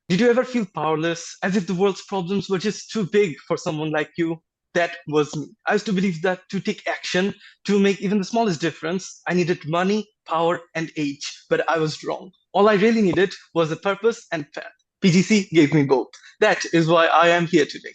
Did you ever feel powerless, as if the world's problems were just too big for someone like you? That was me. I used to believe that to take action, to make even the smallest difference, I needed money, power, and age. But I was wrong. All I really needed was a purpose and path. PGC gave me both. That is why I am here today.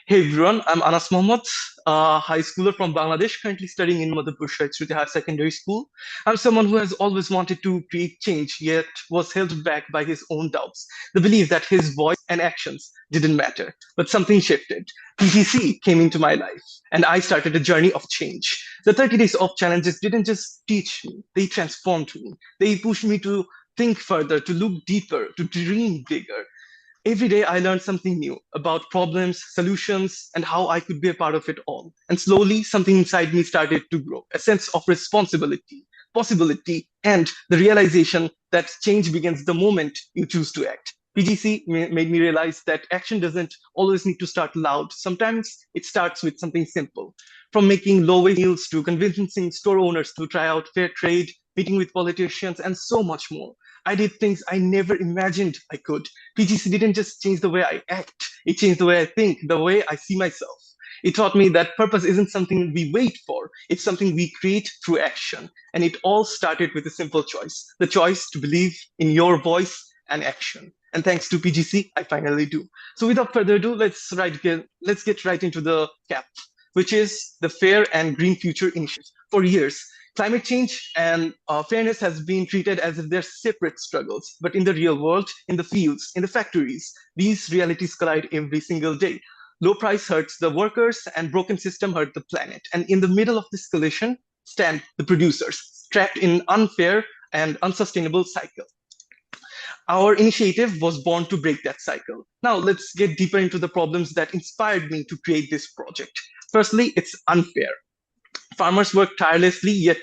Hey everyone, I'm Anas Mohammed, a high schooler from Bangladesh, currently studying in Madhupur Shruti High Secondary School. I'm someone who has always wanted to create change, yet was held back by his own doubts. The belief that his voice and actions didn't matter. But something shifted. PGC came into my life, and I started a journey of change. The 30 days of challenges didn't just teach me, they transformed me. They pushed me to think further, to look deeper, to dream bigger. Every day I learned something new about problems, solutions, and how I could be a part of it all. And slowly, something inside me started to grow a sense of responsibility, possibility, and the realization that change begins the moment you choose to act. PGC made me realize that action doesn't always need to start loud. Sometimes it starts with something simple, from making low wage meals to convincing store owners to try out fair trade, meeting with politicians, and so much more. I did things I never imagined I could. PGC didn't just change the way I act, it changed the way I think, the way I see myself. It taught me that purpose isn't something we wait for, it's something we create through action. And it all started with a simple choice, the choice to believe in your voice and action. And thanks to PGC, I finally do. So without further ado, let's get right into the cap, which is the Fair and Green Future Initiative. For years, climate change and fairness has been treated as if they're separate struggles. But in the real world, in the fields, in the factories, these realities collide every single day. Low price hurts the workers and broken system hurt the planet. And in the middle of this collision stand the producers, trapped in unfair and unsustainable cycle. Our initiative was born to break that cycle. Now let's get deeper into the problems that inspired me to create this project. Firstly, it's unfair. Farmers work tirelessly, yet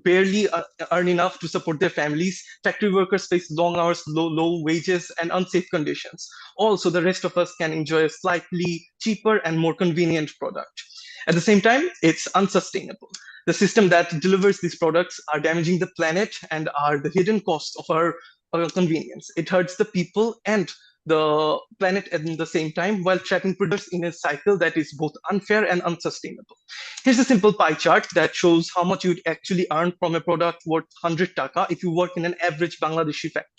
barely earn enough to support their families. Factory workers face long hours, low wages, and unsafe conditions. Also, the rest of us can enjoy a slightly cheaper and more convenient product. At the same time, it's unsustainable. The system that delivers these products are damaging the planet and are the hidden costs of our convenience. It hurts the people and the planet at the same time while trapping producers in a cycle that is both unfair and unsustainable. Here's a simple pie chart that shows how much you'd actually earn from a product worth 100 taka if you work in an average Bangladeshi factory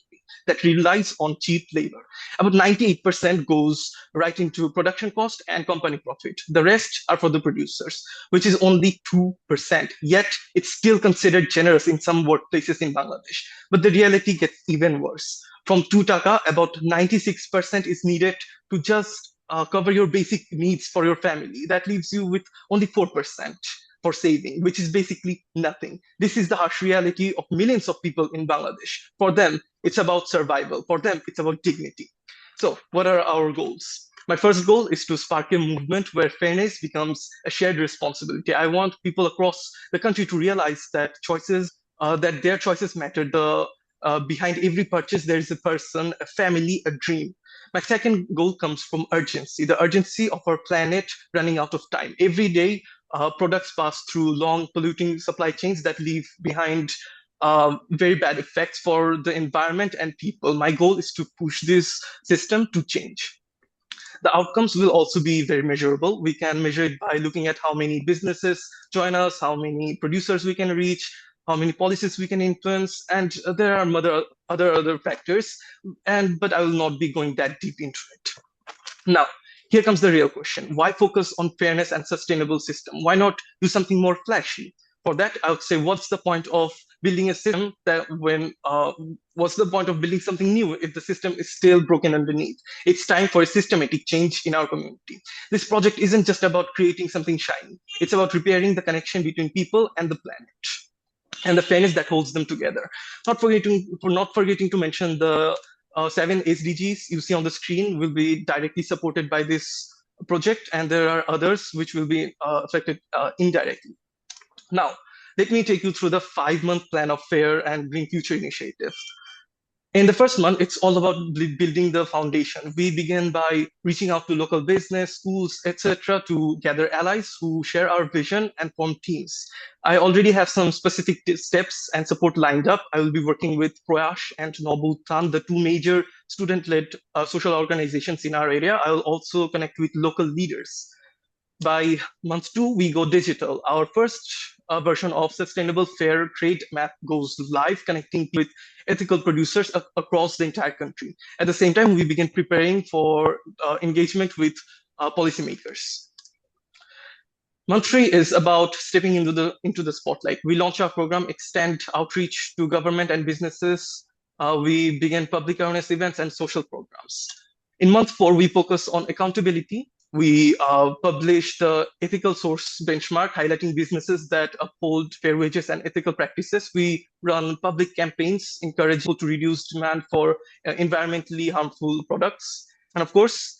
that relies on cheap labor. About 98% goes right into production cost and company profit. The rest are for the producers, which is only 2%. Yet it's still considered generous in some workplaces in Bangladesh. But the reality gets even worse. From 2 taka, about 96% is needed to just cover your basic needs for your family. That leaves you with only 4% for saving, which is basically nothing. This is the harsh reality of millions of people in Bangladesh. For them, it's about survival. For them, it's about dignity. So, what are our goals? My first goal is to spark a movement where fairness becomes a shared responsibility. I want people across the country to realize that their choices matter. The Behind every purchase, there is a person, a family, a dream. My second goal comes from urgency, the urgency of our planet running out of time. Every day, products pass through long polluting supply chains that leave behind very bad effects for the environment and people. My goal is to push this system to change. The outcomes will also be very measurable. We can measure it by looking at how many businesses join us, how many producers we can reach, how many policies we can influence, and there are other factors. But I will not be going that deep into it. Now, here comes the real question. Why focus on fairness and sustainable system? Why not do something more flashy? For that, I would say, what's the point of building a system what's the point of building something new if the system is still broken underneath? It's time for a systematic change in our community. This project isn't just about creating something shiny. It's about repairing the connection between people and the planet and the fairness that holds them together. Not forgetting to mention the 7 SDGs you see on the screen will be directly supported by this project, and there are others which will be affected indirectly. Now, let me take you through the 5-month plan of Fair and Green Future initiatives. In the first month, it's all about building the foundation. We begin by reaching out to local business, schools, etc., to gather allies who share our vision and form teams. I already have some specific steps and support lined up. I will be working with Prayash and Nobultan, the two major student-led social organizations in our area. I will also connect with local leaders. By month two, we go digital. Our first version of Sustainable Fair Trade Map goes live, connecting with ethical producers across the entire country. At the same time, we begin preparing for engagement with policymakers. Month three is about stepping into the spotlight. We launch our program, extend outreach to government and businesses. We begin public awareness events and social programs. In month four, we focus on accountability. We publish the ethical source benchmark, highlighting businesses that uphold fair wages and ethical practices. We run public campaigns, encourage people to reduce demand for environmentally harmful products. And of course,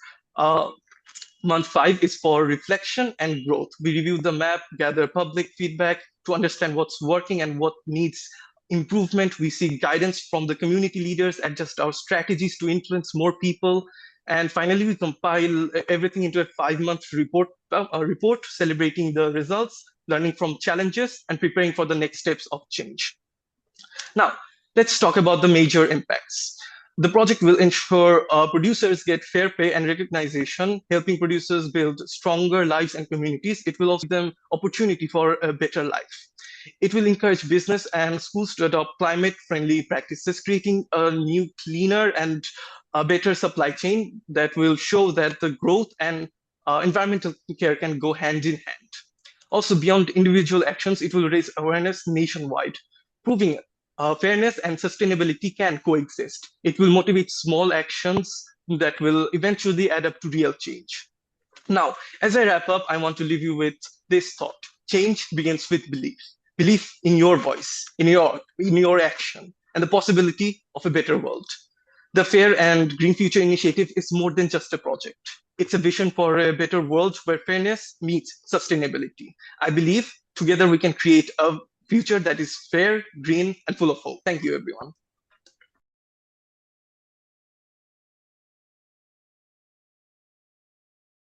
month five is for reflection and growth. We review the map, gather public feedback to understand what's working and what needs improvement. We seek guidance from the community leaders, adjust our strategies to influence more people. And finally, we compile everything into a 5-month report celebrating the results, learning from challenges, and preparing for the next steps of change. Now, let's talk about the major impacts. The project will ensure producers get fair pay and recognition, helping producers build stronger lives and communities. It will also give them opportunity for a better life. It will encourage business and schools to adopt climate-friendly practices, creating a new, cleaner, and a better supply chain that will show that the growth and environmental care can go hand in hand. Also, beyond individual actions, it will raise awareness nationwide, proving fairness and sustainability can coexist. It will motivate small actions that will eventually add up to real change. Now, as I wrap up, I want to leave you with this thought. Change begins with belief. Belief in your voice, in your action, and the possibility of a better world. The Fair and Green Future Initiative is more than just a project. It's a vision for a better world where fairness meets sustainability. I believe together we can create a future that is fair, green, and full of hope. Thank you, everyone.